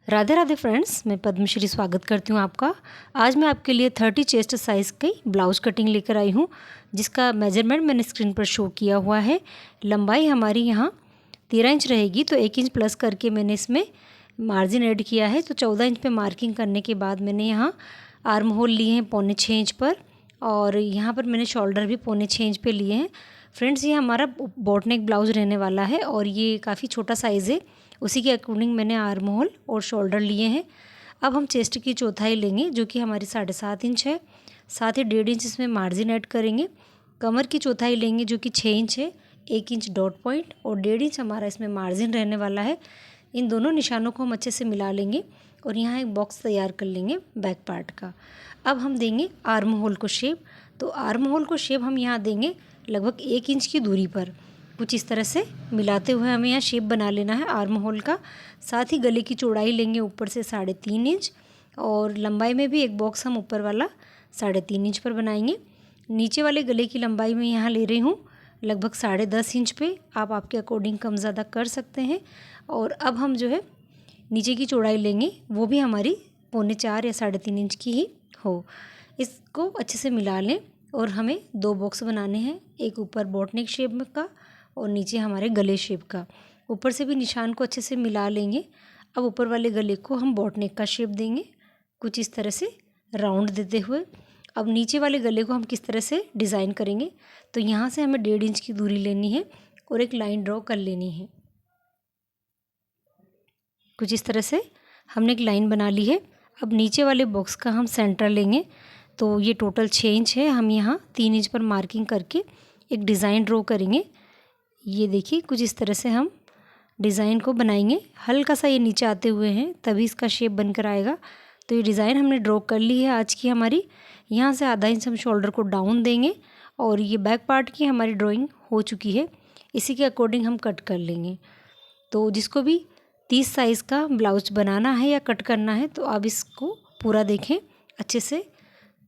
Radhe Radhe friends, मैं पद्मश्री स्वागत करती हूँ आपका। आज मैं आपके लिए 30 चेस्ट साइज़ की ब्लाउज कटिंग लेकर आई हूँ, जिसका मेजरमेंट मैंने स्क्रीन पर शो किया हुआ है। लंबाई हमारी यहाँ 13 इंच रहेगी, तो 1 इंच प्लस करके मैंने इसमें मार्जिन ऐड किया है। तो 14 इंच पे मार्किंग करने के बाद मैंने यहाँ आर्म होल लिए हैं 3.25 इंच पर, और यहाँ पर मैंने शोल्डर भी 3.25 इंच पे लिए हैं। फ्रेंड्स, ये हमारा बोट नेक ब्लाउज रहने वाला है और ये काफ़ी छोटा साइज़ है, उसी के अकॉर्डिंग मैंने आर्म होल और शोल्डर लिए हैं। अब हम चेस्ट की चौथाई लेंगे, जो कि हमारी 7.5 इंच है। साथ ही 1.5 इंच इसमें मार्जिन ऐड करेंगे। कमर की चौथाई लेंगे, जो कि 6 इंच है। 1 इंच डॉट पॉइंट और 1.5 इंच हमारा इसमें मार्जिन रहने वाला है। इन दोनों निशानों को हम अच्छे से मिला लेंगे और यहाँ एक बॉक्स तैयार कर लेंगे बैक पार्ट का। अब हम देंगे आर्म होल को शेप। तो आर्म होल को शेप हम यहाँ देंगे लगभग 1 इंच की दूरी पर। कुछ इस तरह से मिलाते हुए हमें यहाँ शेप बना लेना है आर्म होल का। साथ ही गले की चौड़ाई लेंगे ऊपर से 3.5 इंच, और लंबाई में भी एक बॉक्स हम ऊपर वाला 3.5 इंच पर बनाएंगे। नीचे वाले गले की लंबाई में यहाँ ले रही हूँ लगभग 10.5 इंच पे। आप आपके अकॉर्डिंग कम ज़्यादा कर सकते हैं। और अब हम जो है नीचे की चौड़ाई लेंगे, वो भी हमारी 3.25 या 3.5 इंच की ही हो। इसको अच्छे से मिला लें और हमें 2 बॉक्स बनाने हैं, एक ऊपर बोट नेक शेप में का और नीचे हमारे गले शेप का। ऊपर से भी निशान को अच्छे से मिला लेंगे। अब ऊपर वाले गले को हम बोट नेक का शेप देंगे, कुछ इस तरह से राउंड देते हुए। अब नीचे वाले गले को हम किस तरह से डिज़ाइन करेंगे, तो यहाँ से हमें 1.5 इंच की दूरी लेनी है और एक लाइन ड्रॉ कर लेनी है। कुछ इस तरह से हमने एक लाइन बना ली है। अब नीचे वाले बॉक्स का हम सेंटर लेंगे, तो ये टोटल 6 इंच है। हम यहाँ 3 इंच पर मार्किंग करके एक डिज़ाइन ड्रॉ करेंगे। ये देखिए, कुछ इस तरह से हम डिज़ाइन को बनाएंगे। हल्का सा ये नीचे आते हुए हैं, तभी इसका शेप बनकर आएगा। तो ये डिज़ाइन हमने ड्रॉ कर ली है आज की हमारी। यहाँ से आधा इंच हम शोल्डर को डाउन देंगे और ये बैक पार्ट की हमारी ड्राइंग हो चुकी है। इसी के अकॉर्डिंग हम कट कर लेंगे। तो जिसको भी 30 साइज़ का ब्लाउज बनाना है या कट करना है, तो आप इसको पूरा देखें अच्छे से।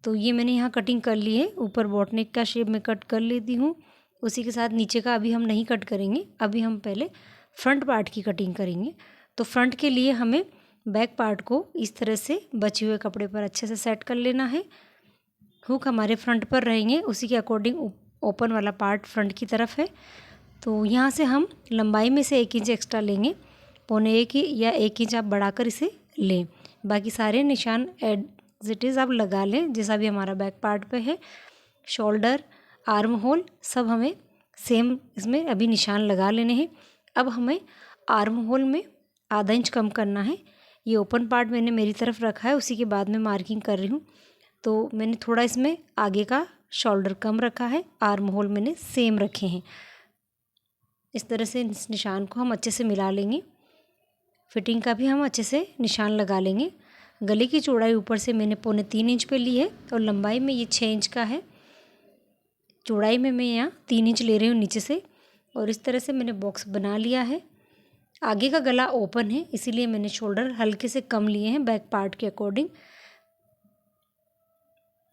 तो ये मैंने यहाँ कटिंग कर ली है। ऊपर बॉट नेक का शेप में कट कर लेती हूँ, उसी के साथ नीचे का अभी हम नहीं कट करेंगे। अभी हम पहले फ्रंट पार्ट की कटिंग करेंगे। तो फ्रंट के लिए हमें बैक पार्ट को इस तरह से बचे हुए कपड़े पर अच्छे से सेट कर लेना है। हुक हमारे फ्रंट पर रहेंगे, उसी के अकॉर्डिंग ओपन वाला पार्ट फ्रंट की तरफ है। तो यहाँ से हम लंबाई में से 1 इंच एक्स्ट्रा लेंगे, 1.25 या 1 इंच आप बढ़ाकर इसे लें। बाकी सारे निशान एज इट इज़ आप लगा लें, जैसा भी हमारा बैक पार्ट पे है। शोल्डर, आर्म होल सब हमें सेम इसमें अभी निशान लगा लेने हैं। अब हमें आर्म होल में आधा इंच कम करना है। ये ओपन पार्ट मैंने मेरी तरफ रखा है, उसी के बाद में मार्किंग कर रही हूँ। तो मैंने थोड़ा इसमें आगे का शोल्डर कम रखा है, आर्म होल मैंने सेम रखे हैं। इस तरह से इस निशान को हम अच्छे से मिला लेंगे। फिटिंग का भी हम अच्छे से निशान लगा लेंगे। गले की चौड़ाई ऊपर से मैंने 3.25 इंच पे ली है और लंबाई में ये 6 इंच का है। चौड़ाई में मैं यहाँ 3 इंच ले रही हूँ नीचे से, और इस तरह से मैंने बॉक्स बना लिया है। आगे का गला ओपन है, इसीलिए मैंने शोल्डर हल्के से कम लिए हैं बैक पार्ट के अकॉर्डिंग।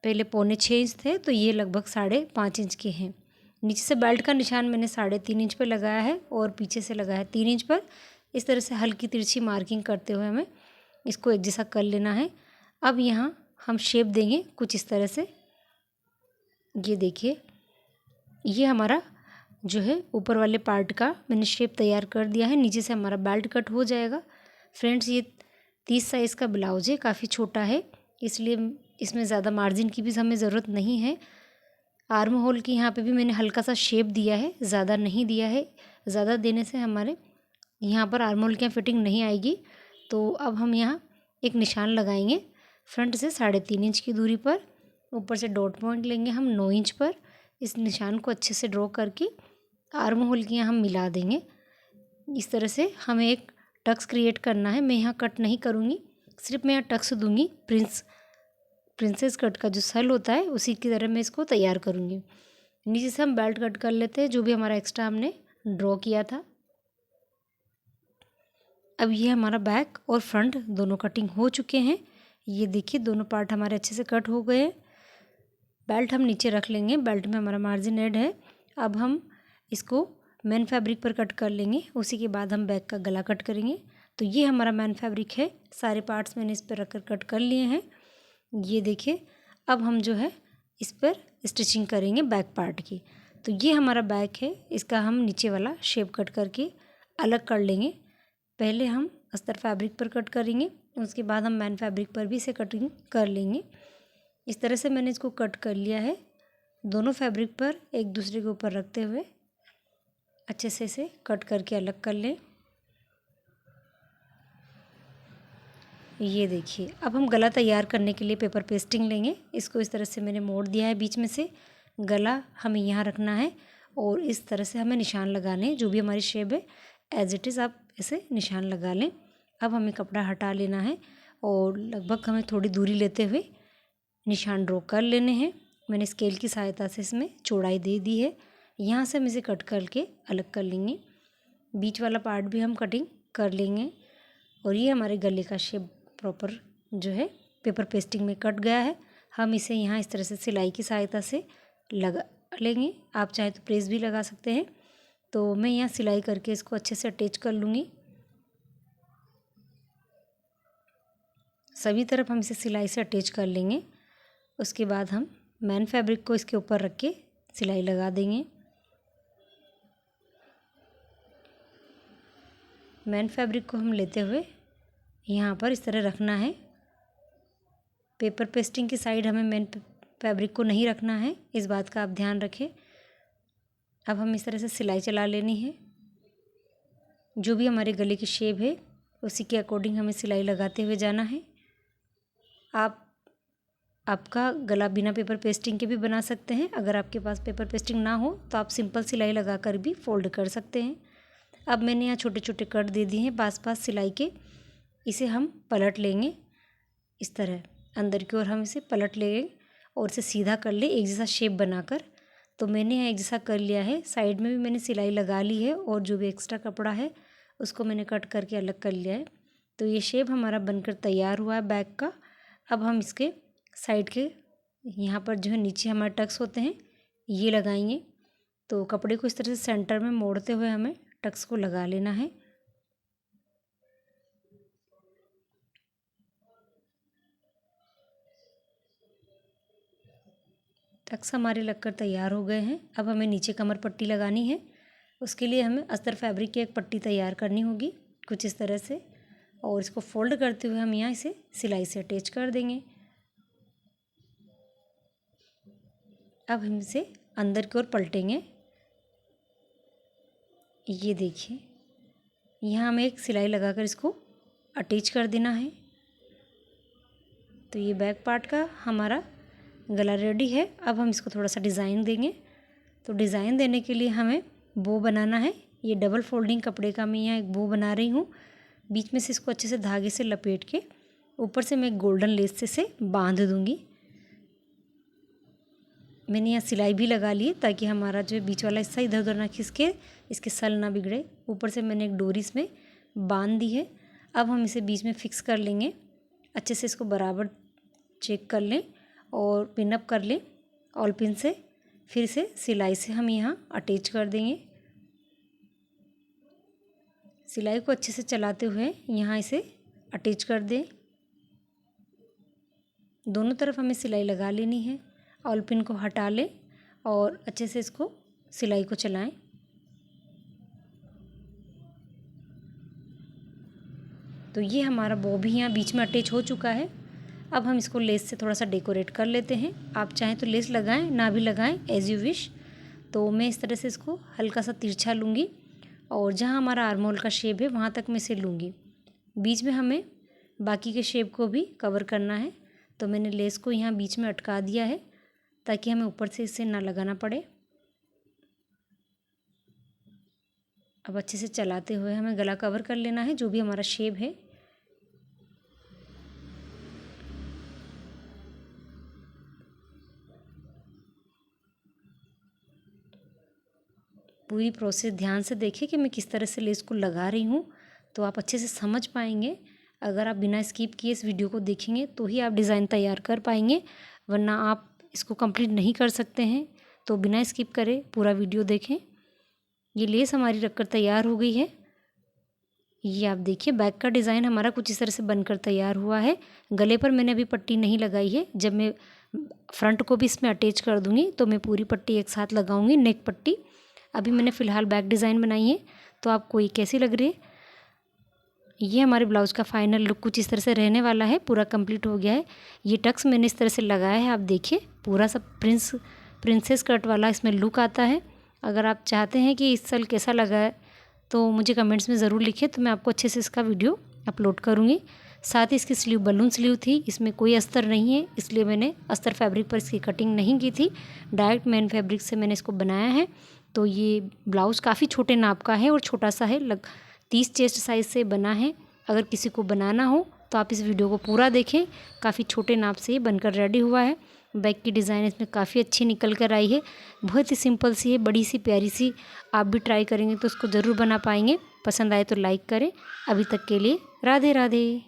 पहले 6.25 इंच थे, तो ये लगभग 5.5 इंच के हैं। नीचे से बेल्ट का निशान मैंने 3.5 इंच पर लगाया है और पीछे से लगाया है 3 इंच पर। इस तरह से हल्की तिरछी मार्किंग करते हुए हमें इसको एक जैसा कर लेना है। अब यहाँ हम शेप देंगे कुछ इस तरह से। ये देखिए, ये हमारा जो है ऊपर वाले पार्ट का मैंने शेप तैयार कर दिया है। नीचे से हमारा बेल्ट कट हो जाएगा। फ्रेंड्स, ये 30 साइज़ का ब्लाउज है, काफ़ी छोटा है, इसलिए इसमें ज़्यादा मार्जिन की भी हमें ज़रूरत नहीं है। आर्म होल की यहाँ पे भी मैंने हल्का सा शेप दिया है, ज़्यादा नहीं दिया है। ज़्यादा देने से हमारे यहाँ पर आर्म होल की फिटिंग नहीं आएगी। तो अब हम यहाँ एक निशान लगाएंगे फ्रंट से 3.5 इंच की दूरी पर। ऊपर से डॉट पॉइंट लेंगे हम 9 इंच पर। इस निशान को अच्छे से ड्रॉ करके आर्म होल की यहाँ हम मिला देंगे। इस तरह से हमें एक टक्स क्रिएट करना है। मैं यहाँ कट नहीं करूँगी, सिर्फ मैं यहाँ टक्स दूँगी। प्रिंसेस कट का जो सल होता है, उसी की तरह मैं इसको तैयार करूँगी। नीचे से हम बेल्ट कट कर लेते हैं, जो भी हमारा एक्स्ट्रा हमने ड्रॉ किया था। अब ये हमारा बैक और फ्रंट दोनों कटिंग हो चुके हैं। ये देखिए, दोनों पार्ट हमारे अच्छे से कट हो गए हैं। बेल्ट हम नीचे रख लेंगे, बेल्ट में हमारा मार्जिन ऐड है। अब हम इसको मेन फैब्रिक पर कट कर लेंगे, उसी के बाद हम बैक का गला कट करेंगे। तो ये हमारा मैन फैब्रिक है। सारे पार्ट्स मैंने इस पर रख कर कट कर लिए हैं। ये देखिए, अब हम जो है इस पर स्टिचिंग करेंगे बैक पार्ट की। तो ये हमारा बैक है, इसका हम नीचे वाला शेप कट करके अलग कर लेंगे। पहले हम अस्तर फैब्रिक पर कट करेंगे, उसके बाद हम मैन फैब्रिक पर भी इसे कटिंग कर लेंगे। इस तरह से मैंने इसको कट कर लिया है। दोनों फैब्रिक पर एक दूसरे के ऊपर रखते हुए अच्छे से इसे कट करके अलग कर लें। ये देखिए, अब हम गला तैयार करने के लिए पेपर पेस्टिंग लेंगे। इसको इस तरह से मैंने मोड़ दिया है बीच में से। गला हमें यहाँ रखना है और इस तरह से हमें निशान लगाने हैं। जो भी हमारी शेप है एज इट इज़ आप ऐसे निशान लगा लें। अब हमें कपड़ा हटा लेना है और लगभग हमें थोड़ी दूरी लेते हुए निशान ड्रॉ कर लेने हैं। मैंने स्केल की सहायता से इसमें चौड़ाई दे दी है। यहाँ से हम इसे कट करके अलग कर लेंगे। बीच वाला पार्ट भी हम कटिंग कर लेंगे। और ये हमारे गले का शेप प्रॉपर जो है पेपर पेस्टिंग में कट गया है। हम इसे यहाँ इस तरह से सिलाई की सहायता से लगा लेंगे। आप चाहे तो प्रेस भी लगा सकते हैं। तो मैं यहाँ सिलाई करके इसको अच्छे से अटैच कर लूँगी। सभी तरफ हम इसे सिलाई से अटैच कर लेंगे। उसके बाद हम मैन फैब्रिक को इसके ऊपर रख के सिलाई लगा देंगे। मैन फैब्रिक को हम लेते हुए यहाँ पर इस तरह रखना है। पेपर पेस्टिंग की साइड हमें मैन फैब्रिक को नहीं रखना है, इस बात का आप ध्यान रखें। अब हम इस तरह से सिलाई चला लेनी है। जो भी हमारे गले की शेप है उसी के अकॉर्डिंग हमें सिलाई लगाते हुए जाना है। आपका गला बिना पेपर पेस्टिंग के भी बना सकते हैं। अगर आपके पास पेपर पेस्टिंग ना हो तो आप सिंपल सिलाई लगा कर भी फोल्ड कर सकते हैं। अब मैंने यहाँ छोटे छोटे कट दे दिए हैं पास पास सिलाई के। इसे हम पलट लेंगे इस तरह, अंदर की ओर हम इसे पलट लेंगे और इसे सीधा कर ले एक जैसा शेप बनाकर। तो मैंने यहाँ एक जैसा कर लिया है। साइड में भी मैंने सिलाई लगा ली है और जो भी एक्स्ट्रा कपड़ा है उसको मैंने कट करके अलग कर लिया है। तो ये शेप हमारा बनकर तैयार हुआ है बैक का। अब हम इसके साइड के यहाँ पर जो है नीचे हमारे टक्स होते हैं ये लगाएंगे। तो कपड़े को इस तरह से सेंटर में मोड़ते हुए हमें टक्स को लगा लेना है। टक्स हमारे लगकर तैयार हो गए हैं। अब हमें नीचे कमर पट्टी लगानी है। उसके लिए हमें अस्तर फैब्रिक की एक पट्टी तैयार करनी होगी कुछ इस तरह से, और इसको फोल्ड करते हुए हम यहाँ इसे सिलाई से अटैच कर देंगे। अब हम इसे अंदर की ओर पलटेंगे। ये देखिए, यहाँ हमें एक सिलाई लगाकर इसको अटैच कर देना है। तो ये बैक पार्ट का हमारा गला रेडी है। अब हम इसको थोड़ा सा डिज़ाइन देंगे। तो डिज़ाइन देने के लिए हमें बो बनाना है। ये डबल फोल्डिंग कपड़े का मैं यहाँ एक बो बना रही हूँ। बीच में से इसको अच्छे से धागे से लपेट के ऊपर से मैं एक गोल्डन लेस से इसे बांध दूँगी। मैंने यहाँ सिलाई भी लगा ली है ताकि हमारा जो बीच वाला हिस्सा इधर उधर ना खिसके, इसके सल ना बिगड़े। ऊपर से मैंने एक डोरी इसमें बांध दी है। अब हम इसे बीच में फिक्स कर लेंगे। अच्छे से इसको बराबर चेक कर लें और पिन अप कर लें ऑल पिन से। फिर से सिलाई से हम यहाँ अटैच कर देंगे। सिलाई को अच्छे से चलाते हुए यहाँ इसे अटैच कर दें। दोनों तरफ हमें सिलाई लगा लेनी है। ऑल पिन को हटा लें और अच्छे से इसको सिलाई को चलाएं। तो ये हमारा बो भी यहाँ बीच में अटैच हो चुका है। अब हम इसको लेस से थोड़ा सा डेकोरेट कर लेते हैं। आप चाहें तो लेस लगाएं, ना भी लगाएं, एज़ यू विश। तो मैं इस तरह से इसको हल्का सा तिरछा लूँगी और जहाँ हमारा आर्महोल का शेप है वहाँ तक मैं इसे लूँगी। बीच में हमें बाकी के शेप को भी कवर करना है। तो मैंने लेस को यहाँ बीच में अटका दिया है ताकि हमें ऊपर से इसे ना लगाना पड़े। अब अच्छे से चलाते हुए हमें गला कवर कर लेना है जो भी हमारा शेप है। पूरी प्रोसेस ध्यान से देखें कि मैं किस तरह से लेस को लगा रही हूँ, तो आप अच्छे से समझ पाएंगे। अगर आप बिना स्किप किए इस वीडियो को देखेंगे तो ही आप डिज़ाइन तैयार कर पाएंगे, वरना आप इसको कंप्लीट नहीं कर सकते हैं। तो बिना स्किप करे पूरा वीडियो देखें। ये लेस हमारी रखकर तैयार हो गई है। ये आप देखिए बैक का डिज़ाइन हमारा कुछ इस तरह से बनकर तैयार हुआ है। गले पर मैंने अभी पट्टी नहीं लगाई है। जब मैं फ्रंट को भी इसमें अटैच कर दूँगी तो मैं पूरी पट्टी एक साथ लगाऊँगी, नेक पट्टी। अभी मैंने फ़िलहाल बैक डिज़ाइन बनाई है, तो आपको ये कैसी लग रही है? ये हमारे ब्लाउज़ का फाइनल लुक कुछ इस तरह से रहने वाला है। पूरा कंप्लीट हो गया है। ये टक्स मैंने इस तरह से लगाया है, आप देखिए पूरा सब प्रिंसेस कट वाला इसमें लुक आता है। अगर आप चाहते हैं कि इस साल कैसा लगा है तो मुझे कमेंट्स में ज़रूर लिखिए, तो मैं आपको अच्छे से इसका वीडियो अपलोड करूँगी। साथ ही इसकी स्लीव बलून स्लीव थी, इसमें कोई अस्तर नहीं है, इसलिए मैंने अस्तर फैब्रिक पर इसकी कटिंग नहीं की थी। डायरेक्ट मेन फैब्रिक से मैंने इसको बनाया है। तो ये ब्लाउज़ काफ़ी छोटे नाप का है और छोटा सा है, 30 चेस्ट साइज़ से बना है। अगर किसी को बनाना हो तो आप इस वीडियो को पूरा देखें। काफ़ी छोटे नाप से ये बनकर रेडी हुआ है। बैक की डिज़ाइन इसमें काफ़ी अच्छी निकल कर आई है। बहुत ही सिंपल सी है, बड़ी सी प्यारी सी। आप भी ट्राई करेंगे तो उसको ज़रूर बना पाएंगे। पसंद आए तो लाइक करें। अभी तक के लिए राधे राधे।